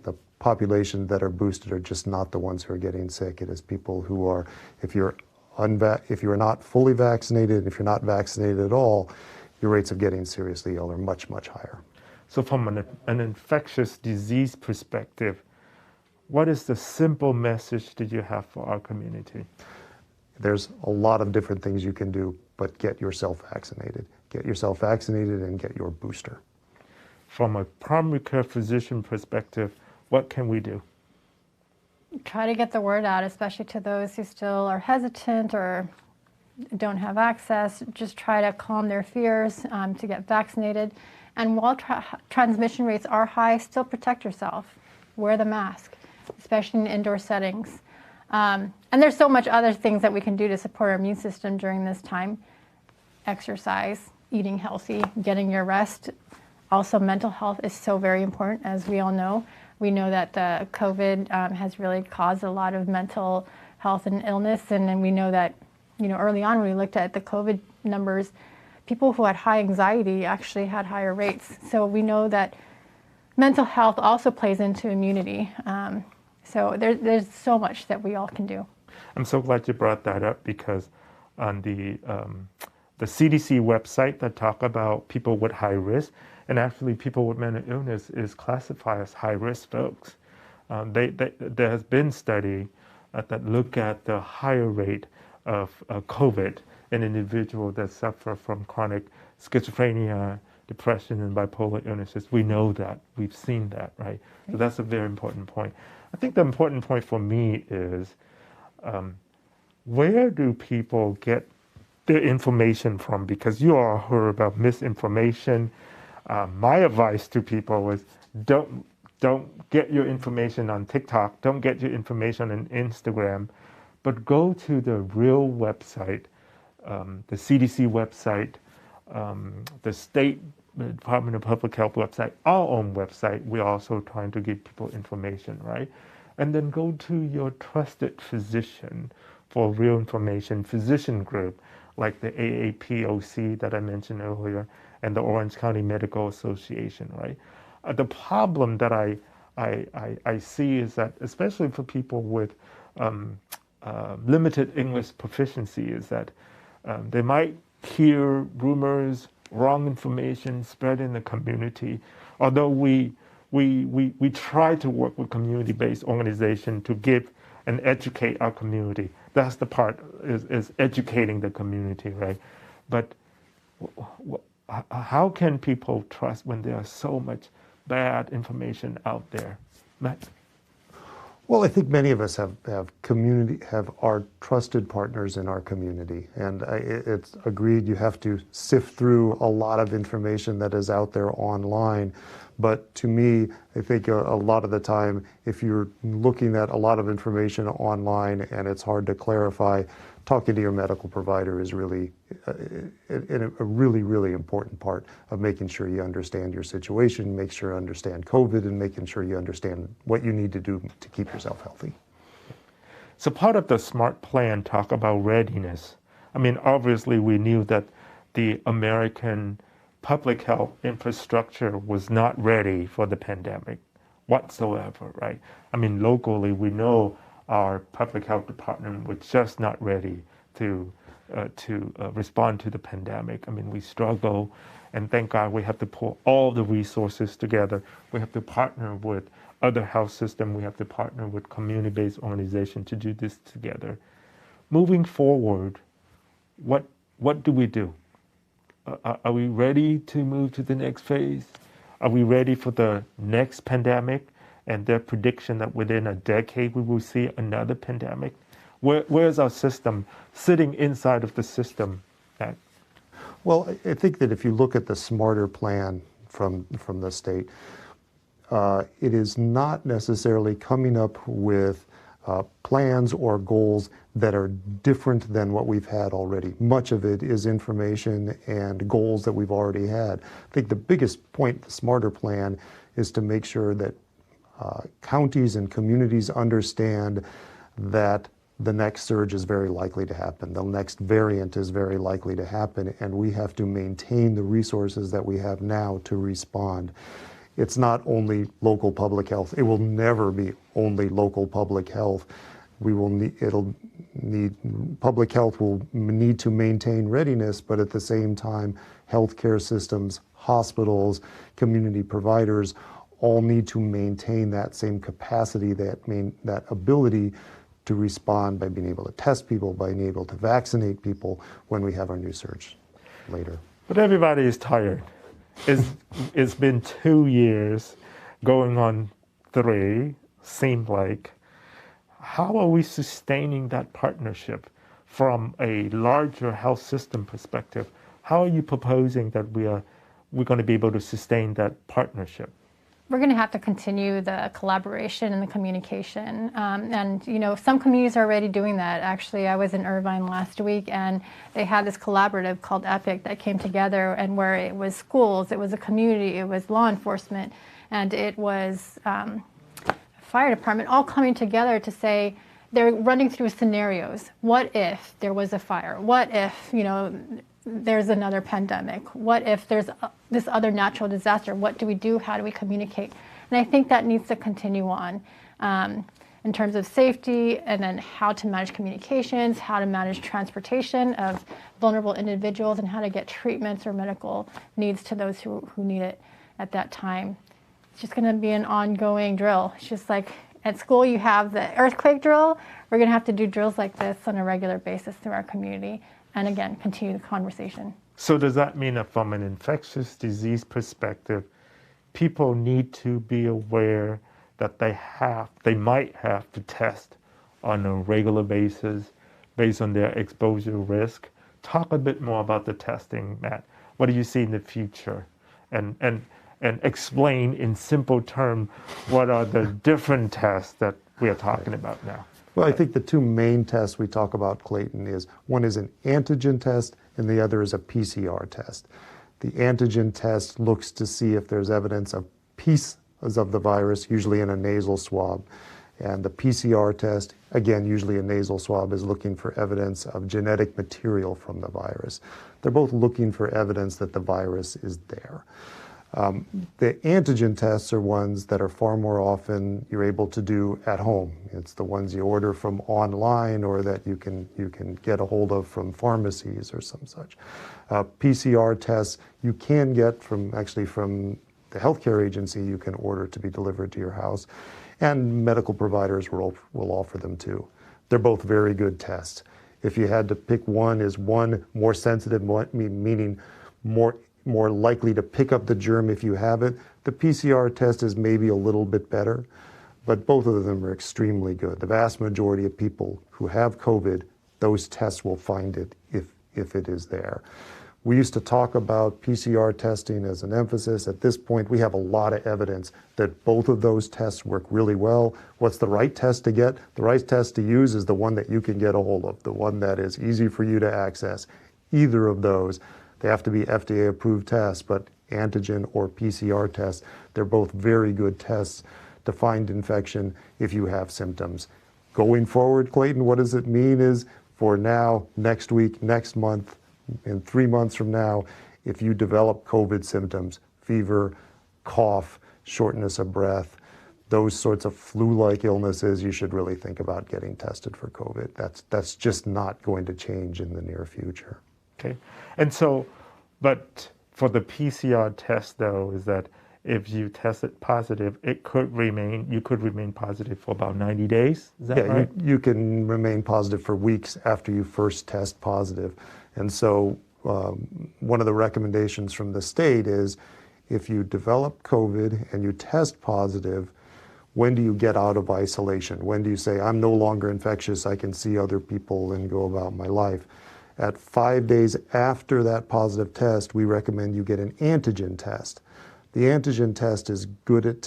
the population that are boosted are just not the ones who are getting sick. It is people who are, if you're not fully vaccinated, if you're not vaccinated at all, your rates of getting seriously ill are much, much higher. So from an infectious disease perspective, what is the simple message that you have for our community? There's a lot of different things you can do, but get yourself vaccinated. Get yourself vaccinated and get your booster. From a primary care physician perspective, what can we do? Try to get the word out, especially to those who still are hesitant or don't have access. Just try to calm their fears to get vaccinated. And while transmission rates are high, still protect yourself. Wear the mask, especially in indoor settings. And there's so much other things that we can do to support our immune system during this time. Exercise, eating healthy, getting your rest. Also, mental health is so very important, as we all know. We know that COVID has really caused a lot of mental health and illness, and then we know that, early on when we looked at the COVID numbers, people who had high anxiety actually had higher rates. So we know that mental health also plays into immunity. So there's so much that we all can do. I'm so glad you brought that up, because on the CDC website that talk about people with high risk, and actually people with mental illness is classified as high risk folks. There has been study that look at the higher rate of COVID in individuals that suffer from chronic schizophrenia, depression, and bipolar illnesses. We know that. We've seen that, right? So that's a very important point. I think the important point for me is, where do people get their information from? Because you all heard about misinformation. My advice to people is don't get your information on TikTok, don't get your information on Instagram, but go to the real website, the CDC website, the State Department of Public Health website, our own website. We're also trying to give people information, right? And then go to your trusted physician for real information, physician group like the AAPOC that I mentioned earlier, and the Orange County Medical Association, right? The problem that I see is that, especially for people with limited English proficiency, is that they might hear rumors, wrong information spread in the community. Although we try to work with community-based organizations to give and educate our community. That's the part, is educating the community, right? But how can people trust when there is so much bad information out there? Matt? Well, I think many of us have our trusted partners in our community, and it's agreed you have to sift through a lot of information that is out there online. But to me, I think a lot of the time, if you're looking at a lot of information online and it's hard to clarify, talking to your medical provider is really a really important part of making sure you understand your situation, make sure you understand COVID, and making sure you understand what you need to do to keep yourself healthy. So part of the SMART plan talk about readiness. I mean, obviously we knew that the American public health infrastructure was not ready for the pandemic whatsoever, right? I mean, locally, we know our public health department was just not ready to respond to the pandemic. I mean, we struggle, and thank God we have to pull all the resources together. We have to partner with other health systems. We have to partner with community-based organizations to do this together. Moving forward, what do we do? Are we ready to move to the next phase? Are we ready for the next pandemic and their prediction that within a decade we will see another pandemic? Where's our system sitting inside of the system at? Well, I think that if you look at the SMARTer plan from the state, it is not necessarily coming up with plans or goals that are different than what we've had already. Much of it is information and goals that we've already had. I think the biggest point of the SMARTer plan is to make sure that counties and communities understand that the next surge is very likely to happen. The next variant is very likely to happen, and we have to maintain the resources that we have now to respond. It's not only local public health. It will never be only local public health. Public health will need to maintain readiness, but at the same time, healthcare systems, hospitals, community providers all need to maintain that same capacity, that ability to respond by being able to test people, by being able to vaccinate people when we have our new surge later. But everybody is tired. It's been 2 years, going on 3, seemed like. How are we sustaining that partnership from a larger health system perspective? How are you proposing that we're going to be able to sustain that partnership? we're going to have to continue the collaboration and the communication. And, you know, some communities are already doing that. Actually, I was in Irvine last week, and they had this collaborative called EPIC that came together, and where it was schools, it was a community, it was law enforcement, and it was fire department, all coming together to say, they're running through scenarios. What if there was a fire? What if, you know, there's another pandemic? What if there's this other natural disaster? What do we do? How do we communicate? And I think that needs to continue on in terms of safety, and then how to manage communications, how to manage transportation of vulnerable individuals, and how to get treatments or medical needs to those who need it at that time. It's just going to be an ongoing drill. It's just like at school you have the earthquake drill. We're going to have to do drills like this on a regular basis through our community. And again, continue the conversation. So does that mean that from an infectious disease perspective, people need to be aware that they might have to test on a regular basis based on their exposure risk? Talk a bit more about the testing, Matt. What do you see in the future? And explain in simple terms what are the different tests that we are talking about now. Well, I think the two main tests we talk about, Clayton, is one is an antigen test and the other is a PCR test. The antigen test looks to see if there's evidence of pieces of the virus, usually in a nasal swab. And the PCR test, again, usually a nasal swab, is looking for evidence of genetic material from the virus. They're both looking for evidence that the virus is there. The antigen tests are ones that are far more often you're able to do at home. It's the ones you order from online or that you can get a hold of from pharmacies or some such. PCR tests you can get from the healthcare agency. You can order to be delivered to your house, and medical providers will offer them too. They're both very good tests. If you had to pick one, is one more sensitive, meaning more likely to pick up the germ if you have it? The PCR test is maybe a little bit better, but both of them are extremely good. The vast majority of people who have COVID, those tests will find it if it is there. We used to talk about PCR testing as an emphasis. At this point, we have a lot of evidence that both of those tests work really well. What's the right test to get? The right test to use is the one that you can get a hold of, the one that is easy for you to access. Either of those, they have to be FDA-approved tests, but antigen or PCR tests, they're both very good tests to find infection if you have symptoms. Going forward, Clayton, what does it mean is for now, next week, next month, and 3 months from now, if you develop COVID symptoms, fever, cough, shortness of breath, those sorts of flu-like illnesses, you should really think about getting tested for COVID. That's just not going to change in the near future. Okay, and so, but for the PCR test though, is that if you test it positive, you could remain positive for about 90 days, is that right? You can remain positive for weeks after you first test positive. And so one of the recommendations from the state is if you develop COVID and you test positive, when do you get out of isolation? When do you say, I'm no longer infectious, I can see other people and go about my life? At 5 days after that positive test, we recommend you get an antigen test. The antigen test is good at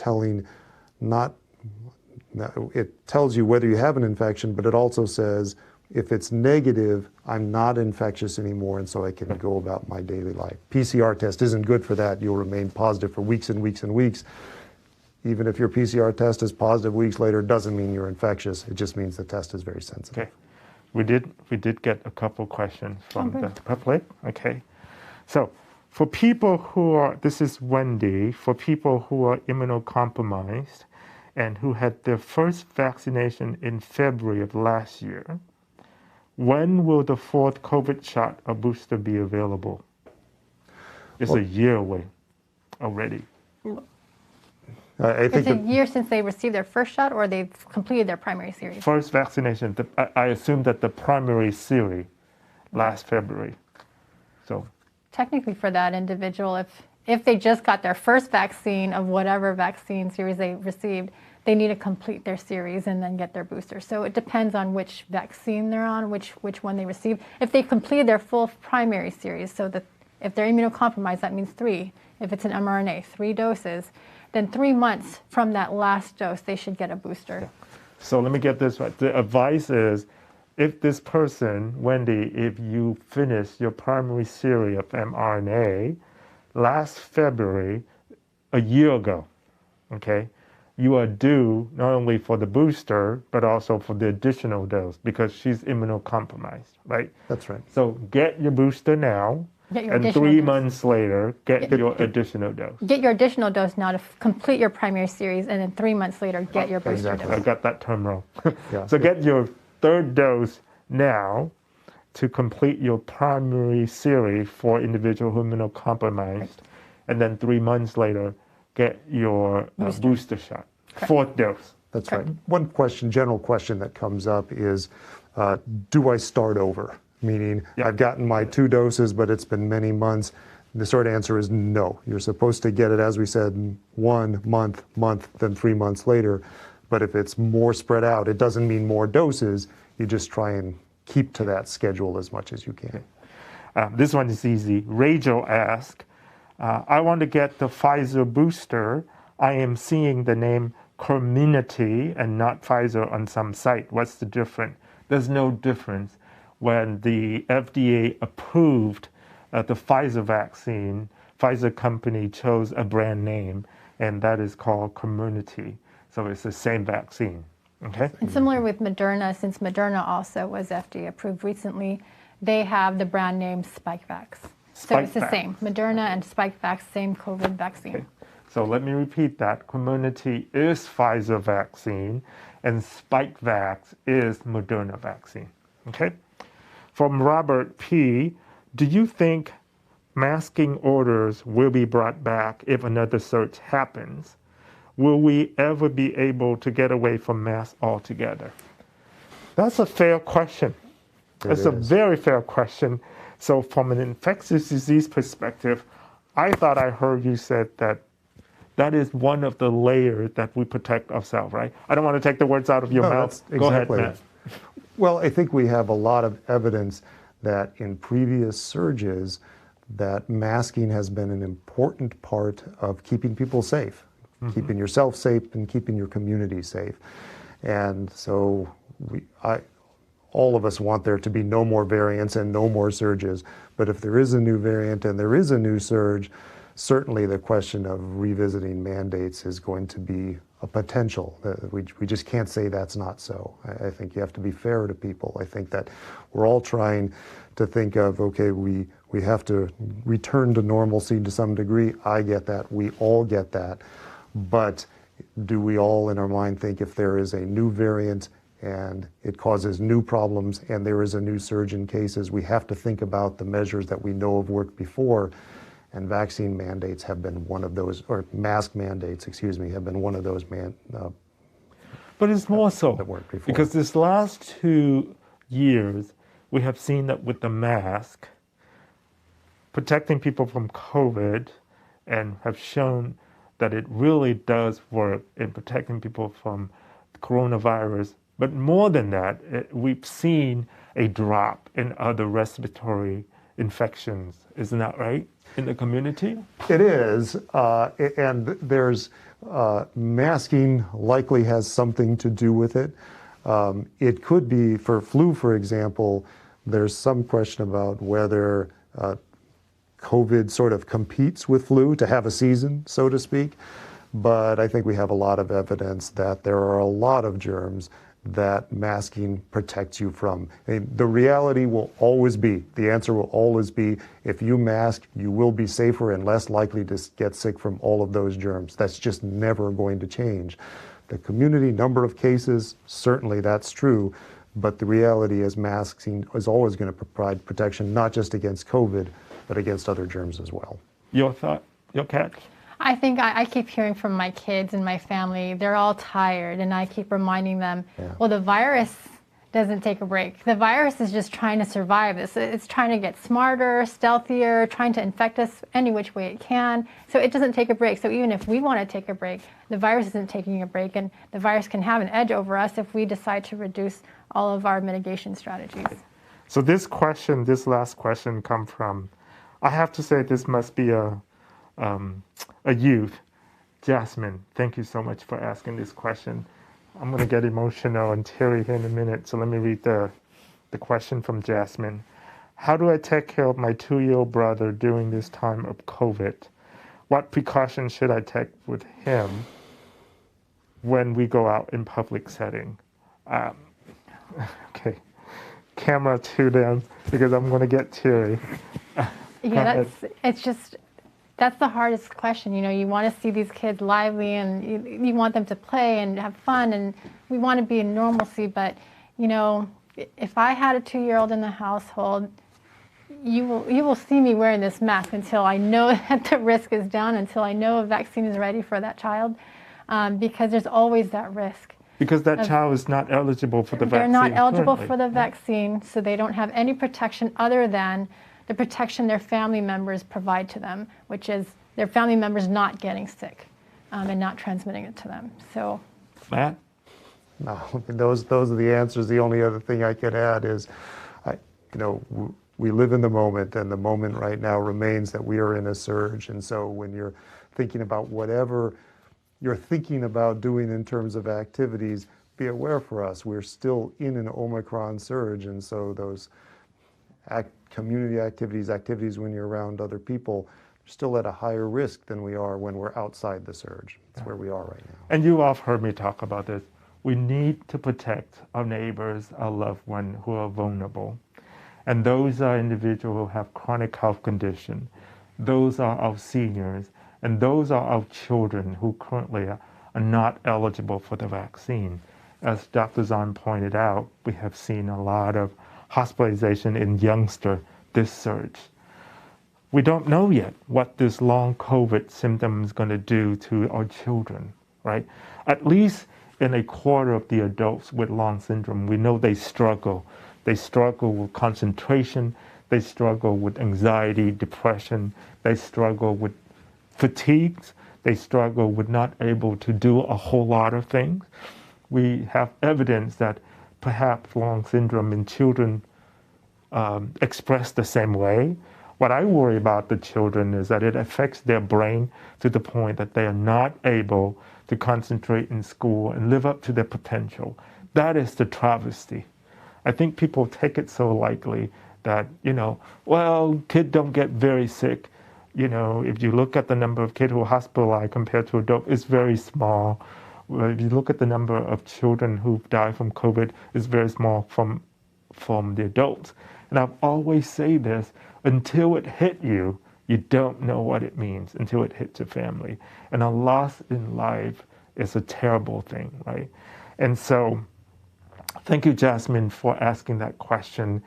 it tells you whether you have an infection, but it also says, if it's negative, I'm not infectious anymore, and so I can go about my daily life. PCR test isn't good for that. You'll remain positive for weeks and weeks and weeks. Even if your PCR test is positive weeks later, it doesn't mean you're infectious. It just means the test is very sensitive. Okay. We did get a couple questions from the public. Okay. So for people who are, this is Wendy, for people who are immunocompromised and who had their first vaccination in February of last year, when will the fourth COVID shot or booster be available? It's a year away already. I think it's a year since they received their first shot, or they've completed their primary series? First vaccination, I assume that the primary series last February. So technically for that individual, if they just got their first vaccine of whatever vaccine series they received, they need to complete their series and then get their booster. So it depends on which vaccine they're on, which one they received. If they completed their full primary series, so that if they're immunocompromised, that means 3. If it's an mRNA, 3 doses, then 3 months from that last dose, they should get a booster. So let me get this right. The advice is, if this person, Wendy, if you finish your primary series of mRNA last February, a year ago, okay, you are due not only for the booster, but also for the additional dose because she's immunocompromised, right? That's right. So get your booster now, Get your and additional 3 dose. months later, get your additional dose. Get your additional dose now to complete your primary series, and then 3 months later, get your booster Exactly. I dose. got that term wrong. Yeah. So get your third dose now to complete your primary series for individual who are immunocompromised, and then 3 months later, get your booster shot, fourth dose. That's right. One question, general question that comes up is, do I start over? Meaning, Yeah. I've gotten my 2 doses, but it's been many months. The short answer is no. You're supposed to get it, as we said, 1 month, then 3 months later. But if it's more spread out, it doesn't mean more doses. You just try and keep to that schedule as much as you can. This one is easy. Rachel asked, I want to get the Pfizer booster. I am seeing the name Community and not Pfizer on some site. What's the difference? There's no difference. When the FDA approved the Pfizer vaccine, Pfizer company chose a brand name, and that is called Community. So it's the same vaccine. Okay? And similar with Moderna, since Moderna also was FDA approved recently, they have the brand name Spikevax. So it's the Spikevax. same. Moderna and Spikevax, same COVID vaccine. Okay. So let me repeat that. Community is Pfizer vaccine, and Spikevax is Moderna vaccine. Okay? From Robert P., do you think masking orders will be brought back if another surge happens? Will we ever be able to get away from masks altogether? That's a fair question. It's a very fair question. So from an infectious disease perspective, I thought I heard you said that is one of the layers that we protect ourselves, right? I don't want to take the words out of your No, mouth. that's Go exactly ahead, it. Matt. Well, I think we have a lot of evidence that in previous surges, that masking has been an important part of keeping people safe, keeping yourself safe and keeping your community safe. And so all of us want there to be no more variants and no more surges. But if there is a new variant and there is a new surge, certainly the question of revisiting mandates is going to be a potential. We just can't say that's not so. I think you have to be fair to people. I think that we're all trying to think of, okay, we have to return to normalcy to some degree. I get that. We all get that. But do we all in our mind think if there is a new variant and it causes new problems and there is a new surge in cases, we have to think about the measures that we know have worked before. And vaccine mandates have been one of those, or mask mandates, excuse me, have been one of those But it's more so that worked before. because this last 2 years, we have seen that with the mask, protecting people from COVID, and have shown that it really does work in protecting people from coronavirus. But more than that, we've seen a drop in other respiratory infections. Isn't that right? In the community? It is, and there's masking likely has something to do with it. It could be for flu, for example, there's some question about whether COVID sort of competes with flu to have a season, so to speak. But I think we have a lot of evidence that there are a lot of germs that masking protects you from. The reality will always be, the answer will always be, if you mask, you will be safer and less likely to get sick from all of those germs. That's just never going to change. The community number of cases, certainly that's true, but the reality is masking is always going to provide protection, not just against COVID, but against other germs as well. Your thought? Your catch? I think I keep hearing from my kids and my family, they're all tired, and I keep reminding them, well, the virus doesn't take a break. The virus is just trying to survive this. It's trying to get smarter, stealthier, trying to infect us any which way it can. So it doesn't take a break. So even if we want to take a break, the virus isn't taking a break, and the virus can have an edge over us if we decide to reduce all of our mitigation strategies. So this last question come from, I have to say this must be a youth. Jasmine, thank you so much for asking this question. I'm going to get emotional and teary here in a minute, so let me read the question from Jasmine. How do I take care of my 2-year-old brother during this time of COVID? What precautions should I take with him when we go out in public setting? Okay, camera to them because I'm going to get teary. Yeah, that's the hardest question. You know, you want to see these kids lively and you want them to play and have fun, and we want to be in normalcy. But, you know, if I had a 2-year-old in the household, you will see me wearing this mask until I know that the risk is down, until I know a vaccine is ready for that child, because there's always that risk. Because that child is not eligible for the vaccine. They're not eligible currently. for the vaccine, so they don't have any protection other than the protection their family members provide to them, which is their family members not getting sick and not transmitting it to them. So, Matt? No, those are the answers. The only other thing I could add is, we live in the moment, and the moment right now remains that we are in a surge. And so when you're thinking about whatever you're thinking about doing in terms of activities, be aware for us, we're still in an Omicron surge. And so those community activities when you're around other people, are still at a higher risk than we are when we're outside the surge. That's where we are right now. And you all have heard me talk about this. We need to protect our neighbors, our loved ones who are vulnerable. And those are individuals who have chronic health condition. Those are our seniors. And those are our children who currently are not eligible for the vaccine. As Dr. Zahn pointed out, we have seen a lot of hospitalization in youngsters this surge. We don't know yet what this long COVID symptom is going to do to our children, right? At least in a quarter of the adults with Long syndrome, we know they struggle. They struggle with concentration, they struggle with anxiety, depression, they struggle with fatigue, they struggle with not able to do a whole lot of things. We have evidence that perhaps Long syndrome in children express the same way. What I worry about the children is that it affects their brain to the point that they are not able to concentrate in school and live up to their potential. That is the travesty. I think people take it so lightly that, kids don't get very sick. If you look at the number of kids who are hospitalized compared to adults, it's very small. If you look at the number of children who die from COVID, it's very small from the adults. And I've always say this, until it hit you, you don't know what it means until it hits your family. And a loss in life is a terrible thing, right? And so, thank you, Jasmine, for asking that question.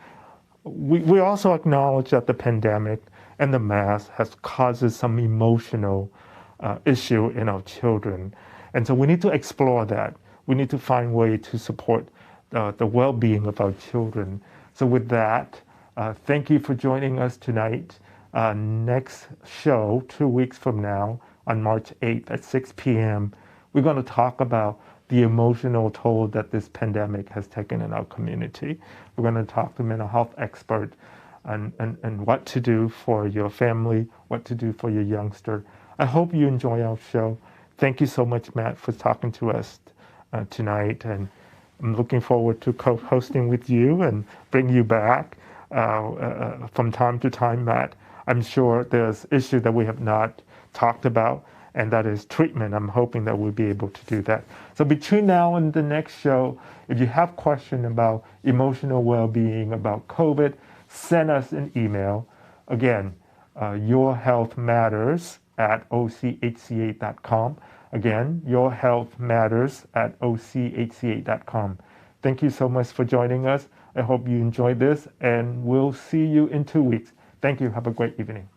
We also acknowledge that the pandemic and the mask has caused some emotional issue in our children. And so we need to explore that. We need to find ways to support the well-being of our children. So with that, thank you for joining us tonight. Next show, 2 weeks from now, on March 8th at 6 p.m., we're going to talk about the emotional toll that this pandemic has taken in our community. We're going to talk to mental health expert and what to do for your family, what to do for your youngster. I hope you enjoy our show. Thank you so much, Matt, for talking to us tonight. And I'm looking forward to co-hosting with you and bring you back from time to time, Matt. I'm sure there's issues that we have not talked about, and that is treatment. I'm hoping that we'll be able to do that. So between now and the next show, if you have questions about emotional well-being, about COVID, send us an email. Again, yourhealthmatters@ochca.com. Again, yourhealthmatters@ochca.com. Thank you so much for joining us. I hope you enjoyed this, and we'll see you in 2 weeks. Thank you. Have a great evening.